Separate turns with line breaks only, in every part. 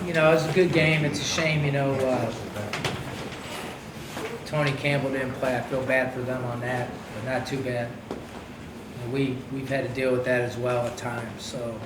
You know, it was a good game. It's a shame, you know, Tony Campbell didn't play. I feel bad for them on that, but not too bad. We've had to deal with that as well at times. So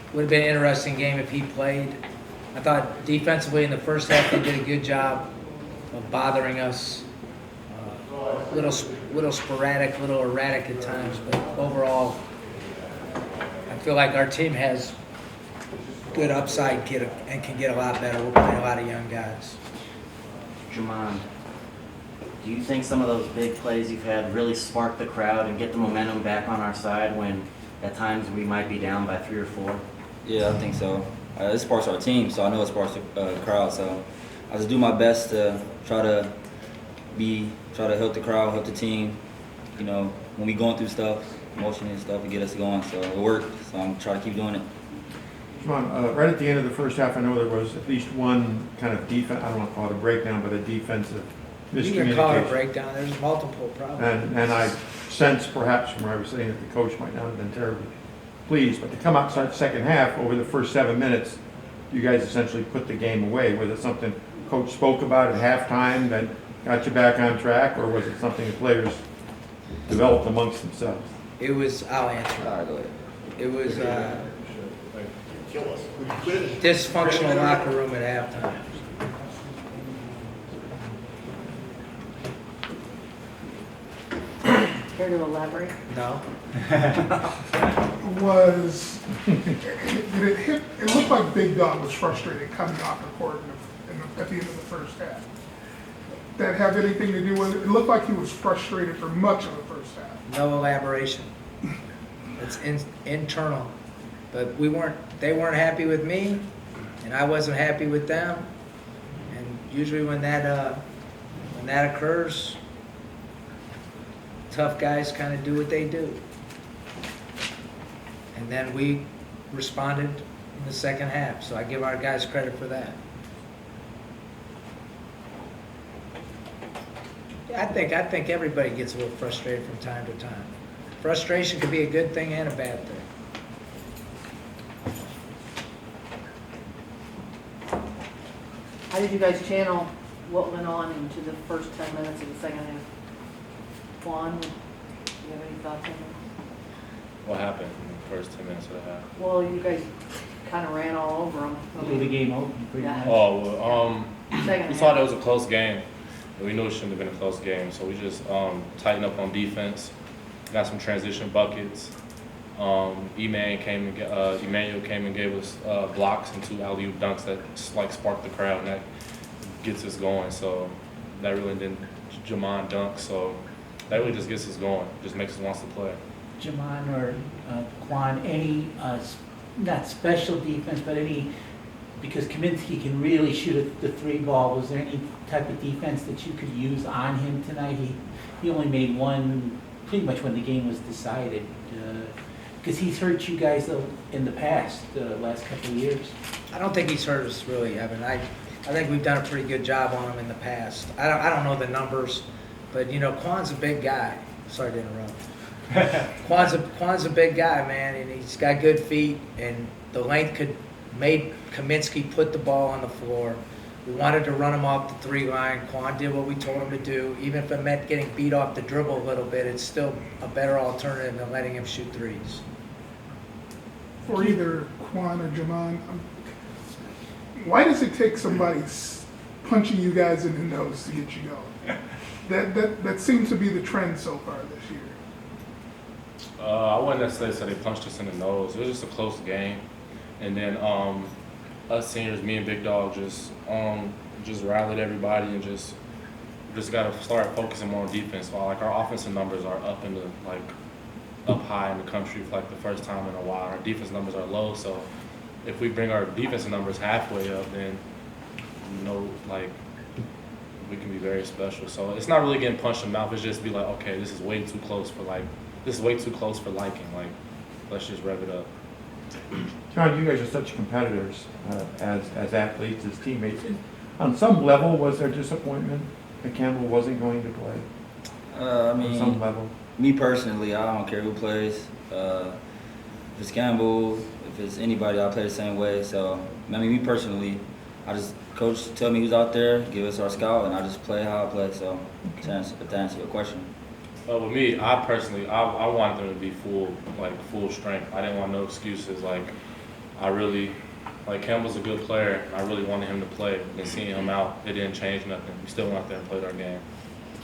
it would have been an interesting game if he played. I thought defensively in the first half they did a good job of bothering us. Little sporadic, little erratic at times, but overall, I feel like our team has good upside and can get a lot better. We're playing a lot of young guys.
Jimond, do you think some of those big plays you've had really spark the crowd and get the momentum back on our side when at times we might be down by 3 or 4?
Yeah, I think so. It sparks our team, so I know it sparks the crowd. So I just do my best to try to help the crowd, help the team. You know, when we going through stuff, emotion and stuff, to get us going. So it worked. So I'm trying to keep doing it.
Come on, right at the end of the first half, I know there was at least one kind of defense, I don't want to call it a breakdown, but a defensive miscommunication.
You can call it a breakdown. There's multiple problems.
And I sense perhaps from where I was saying that the coach might not have been terribly pleased, but to come out start the second half, over the first 7 minutes, you guys essentially put the game away. Was it something coach spoke about at halftime that got you back on track, or was it something the players developed amongst themselves?
It was, I'll answer.
All right, go ahead.
It was dysfunctional locker room at halftime.
Care to elaborate?
No.
Was did it hit? It looked like Big Dog was frustrated coming off the court at the end of the first half. That have anything to do with it? It looked like he was frustrated for much of the first half.
No elaboration. It's internal. But they weren't happy with me, and I wasn't happy with them. And usually when that occurs, tough guys kind of do what they do. And then we responded in the second half, so I give our guys credit for that. I think everybody gets a little frustrated from time to time. Frustration can be a good thing and a bad thing.
How did you guys channel what went on into the first 10 minutes of the second half? Kwan, do you have any thoughts on that?
What happened in the first 10 minutes of the half?
Well, you guys kind of ran all over them.
Blew the game open pretty
Yeah.
much.
Oh, well,
Second
we
half.
thought it was a close game. And we knew it shouldn't have been a close game, so we just tightened up on defense, got some transition buckets. Emmanuel came and gave us blocks and 2 alley-oop dunks that like sparked the crowd, and that gets us going. So that really didn't Jimond dunk, so that really just gets us going, just makes us want to play.
Jimond or Kwan, any, not special defense, but any, because Kaminsky can really shoot the 3 ball, was there any type of defense that you could use on him tonight? He only made one pretty much when the game was decided, because he's hurt you guys in the past, last couple of years.
I don't think he's hurt us really, Evan. I think we've done a pretty good job on him in the past. I don't know the numbers, but you know, Kwan's a big guy. Sorry to interrupt. Kwan's a big guy, man, and he's got good feet, and the length made Kaminsky put the ball on the floor. We wanted to run him off the 3 line. Kwan did what we told him to do. Even if it meant getting beat off the dribble a little bit, it's still a better alternative than letting him shoot threes.
For either Kwan or Jimond, why does it take somebody punching you guys in the nose to get you going? That seems to be the trend so far this year.
I wouldn't necessarily say they punched us in the nose. It was just a close game, and then us seniors, me and Big Dog, just rallied everybody and just got to start focusing more on defense. So, like, our offensive numbers are up high in the country for like the first time in a while. Our defense numbers are low, so if we bring our defensive numbers halfway up, then we can be very special. So it's not really getting punched in the mouth. It's just be like, okay, this is way too close for liking. Like, let's just rev it up.
John, you guys are such competitors as athletes, as teammates. On some level, was there disappointment that Campbell wasn't going to play? On some level?
Me personally, I don't care who plays. If it's Campbell, if it's anybody, I play the same way. So, I mean, me personally, I just coach tell me who's out there, give us our scout, and I just play how I play. So to answer your question.
With me, I personally, I wanted them to be full strength. I didn't want no excuses. Like, Campbell's a good player, and I really wanted him to play. And seeing him out, it didn't change nothing. We still went out there and played our game.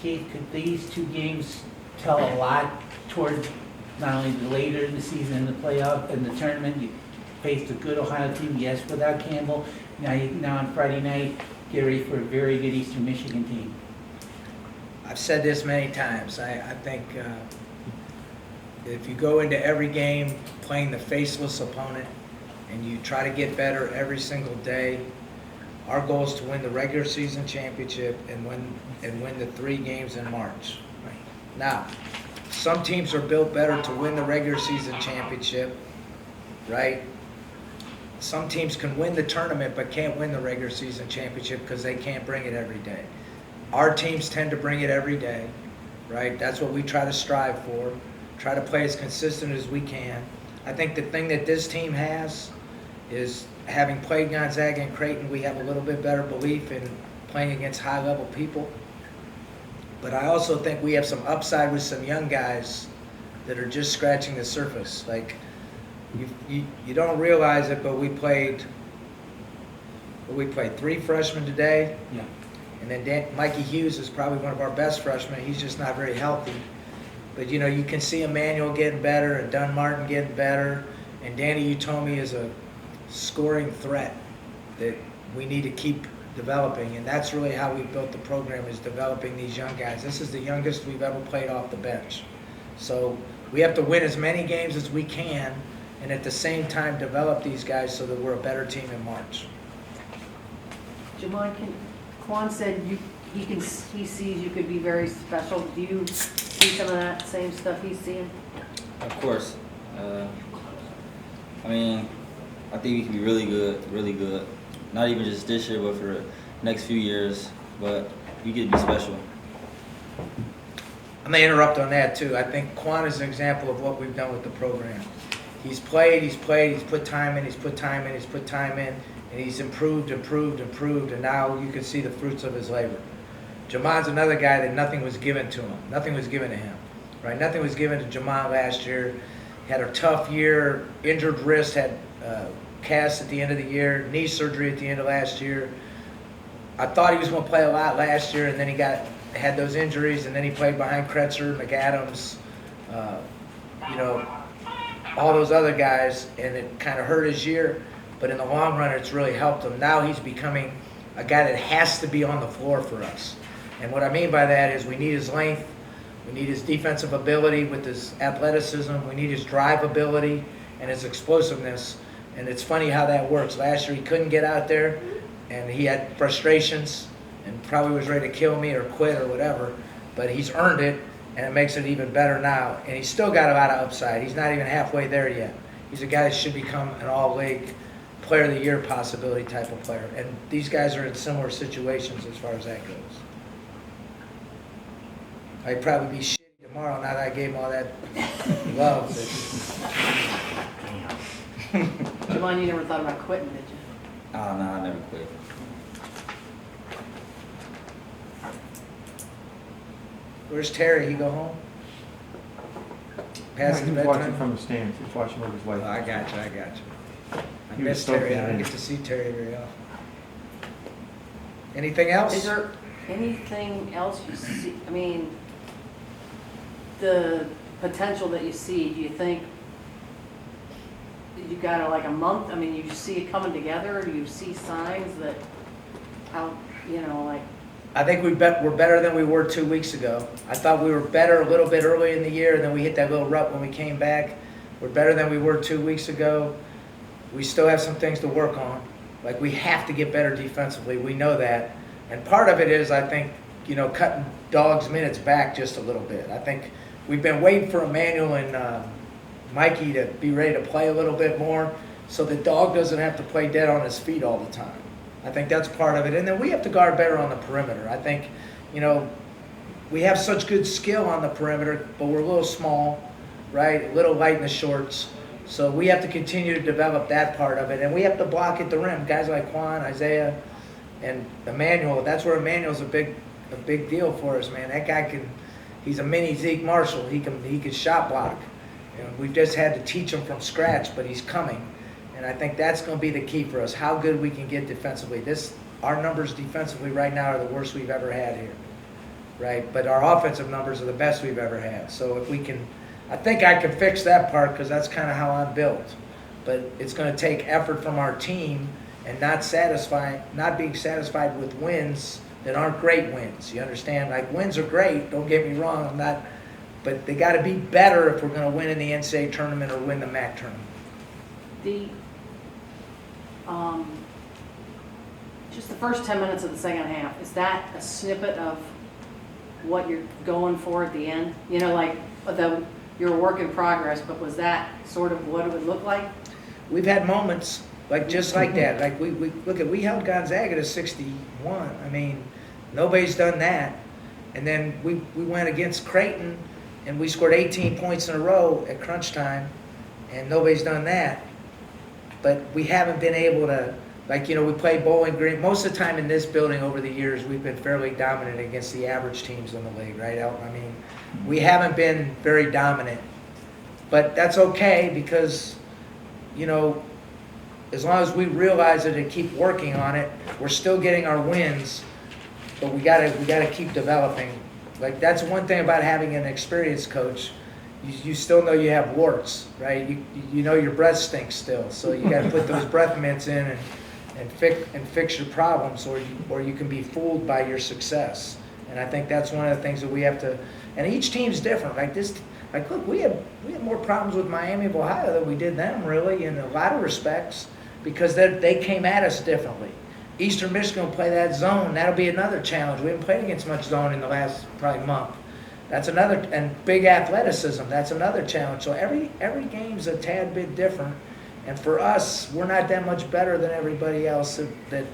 Keith, could these two games tell a lot toward not only the later in the season and the playoff and the tournament? You faced a good Ohio team, yes, without Campbell. Now on Friday night, get ready for a very good Eastern Michigan team.
I've said this many times. I think if you go into every game playing the faceless opponent and you try to get better every single day, our goal is to win the regular season championship and win the 3 games in March. Now, some teams are built better to win the regular season championship, right? Some teams can win the tournament but can't win the regular season championship because they can't bring it every day. Our teams tend to bring it every day, right? That's what we try to strive for, try to play as consistent as we can. I think the thing that this team has is, having played Gonzaga and Creighton, we have a little bit better belief in playing against high-level people. But I also think we have some upside with some young guys that are just scratching the surface. Like, you don't realize it, but we played 3 freshmen today.
Yeah.
And then Mikey Hughes is probably one of our best freshmen. He's just not very healthy. But, you can see Emmanuel getting better and Dunn Martin getting better. And Danny Utomi is a scoring threat that we need to keep developing. And that's really how we built the program, is developing these young guys. This is the youngest we've ever played off the bench. So we have to win as many games as we can and at the same time develop these guys so that we're a better team in March.
Jimond, Kwan said he sees you could be very special. Do you see some of that same stuff he's seeing?
Of course. I think we can be really good, really good. Not even just this year, but for the next few years. But we get to be special.
I'm going to interrupt on that, too. I think Kwan is an example of what we've done with the program. He's played, he's put time in, and he's improved, and now you can see the fruits of his labor. Jimond's another guy that nothing was given to him. Nothing was given to him, right? Nothing was given to Jimond last year. Had a tough year, injured wrist, had cast at the end of the year, knee surgery at the end of last year. I thought he was going to play a lot last year, and then he had those injuries, and then he played behind Kretzer, McAdams, all those other guys, and it kind of hurt his year. But in the long run, it's really helped him. Now he's becoming a guy that has to be on the floor for us. And what I mean by that is we need his length, we need his defensive ability with his athleticism, we need his drive ability and his explosiveness. And it's funny how that works. Last year he couldn't get out there, and he had frustrations and probably was ready to kill me or quit or whatever. But he's earned it, and it makes it even better now. And he's still got a lot of upside. He's not even halfway there yet. He's a guy that should become an all-league player of the year possibility type of player. And these guys are in similar situations as far as that goes. I'd probably be shitty tomorrow now that I gave him all that love.
Jimond, you never thought about quitting, did you?
Oh, no, I never quit.
Where's Terry? He go home? Past the
He's watching
bedtime?
from the stands. He's watching with his wife.
Oh, I got you. I
He
miss
was soaking
Terry. I
it
don't
in.
get to see Terry very often. Anything else?
Is there anything else you see, the potential that you see, do you think you got like a month, you see it coming together, do you see signs that,
I think we're better than we were 2 weeks ago. I thought we were better a little bit early in the year, and then we hit that little rut when we came back. We're better than we were 2 weeks ago. We still have some things to work on. Like, we have to get better defensively. We know that. And part of it is, I think, cutting Dog's minutes back just a little bit. I think we've been waiting for Emmanuel and Mikey to be ready to play a little bit more so that Dog doesn't have to play dead on his feet all the time. I think that's part of it. And then we have to guard better on the perimeter. I think, we have such good skill on the perimeter, but we're a little small, right? A little light in the shorts. So we have to continue to develop that part of it. And we have to block at the rim. Guys like Kwan, Isaiah, And Emmanuel, that's where Emmanuel's a big deal for us, man. That guy he's a mini Zeke Marshall. He can shot block. You know, we've just had to teach him from scratch, but he's coming. And I think that's going to be the key for us, how good we can get defensively. Our numbers defensively right now are the worst we've ever had here, right? But our offensive numbers are the best we've ever had. So if we can, I think I can fix that part because that's kind of how I'm built. But it's going to take effort from our team and not being satisfied with wins that aren't great wins. You understand? Like, wins are great, don't get me wrong, but they got to be better if we're going to win in the NCAA tournament or win the MAC tournament.
Just the first 10 minutes of the second half, is that a snippet of what you're going for at the end? You know, like, you're a work in progress, but was that sort of what it would look like?
We've had moments just like that. Like, we held Gonzaga to 61. I mean, nobody's done that. And then we went against Creighton and we scored 18 points in a row at crunch time, and nobody's done that. But we haven't been able to, like, you know, we played Bowling Green. Most of the time in this building over the years, we've been fairly dominant against the average teams in the league, right? I mean, we haven't been very dominant. But that's okay because, you know, as long as we realize it and keep working on it, we're still getting our wins, but we gotta keep developing. Like, that's one thing about having an experienced coach. You still know you have warts, right? You know your breath stinks still, so you got to put those breath mints in and fix your problems, or you can be fooled by your success. And I think that's one of the things that we have to. And each team's different. Like, look, we had more problems with Miami of Ohio than we did them, really, in a lot of respects, because they came at us differently. Eastern Michigan will play that zone. That'll be another challenge. We haven't played against much zone in the last probably month. That's another, and big athleticism, that's another challenge. So every game's a tad bit different. And for us, we're not that much better than everybody else, that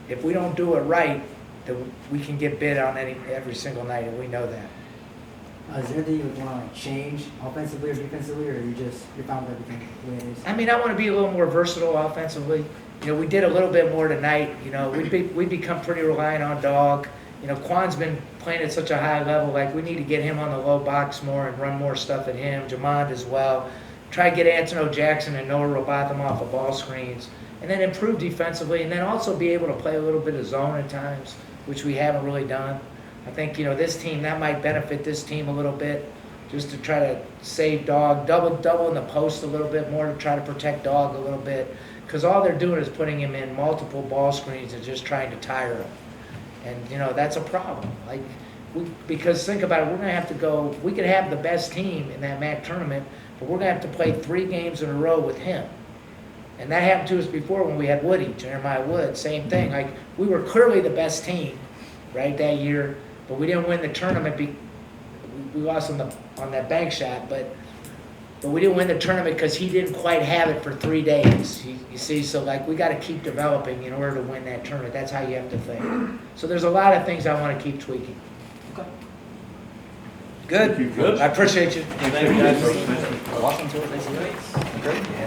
if we don't do it right, that we can get bid on every single night, and we know that.
Is there anything you would want to change offensively or defensively, or you're fine with everything the way it is?
I mean, I want to be a little more versatile offensively. You know, we did a little bit more tonight. You know, we become pretty reliant on Dog. You know, Kwan's been playing at such a high level. Like, we need to get him on the low box more and run more stuff at him. Jimond as well. Try to get Antono Jackson and Noah Robotham off of ball screens. And then improve defensively. And then also be able to play a little bit of zone at times, which we haven't really done. I think, you know, this team, that might benefit this team a little bit, just to try to save Dog, double in the post a little bit more to try to protect Dog a little bit. Because all they're doing is putting him in multiple ball screens and just trying to tire him. And, you know, that's a problem. Like, because think about it, we're going to have to go, we could have the best team in that MAC tournament, but we're going to have to play 3 games in a row with him. And that happened to us before when we had Woody, Jeremiah Wood, same thing. Like, we were clearly the best team, right, that year, but we didn't win the tournament. We lost on that bank shot, but we didn't win the tournament because he didn't quite have it for 3 days. You see, so like, we got to keep developing in order to win that tournament. That's how you have to think. So there's a lot of things I want to keep tweaking.
Okay.
Good.
Thank you, Coach.
I appreciate you.
Thank you guys. Washington, great.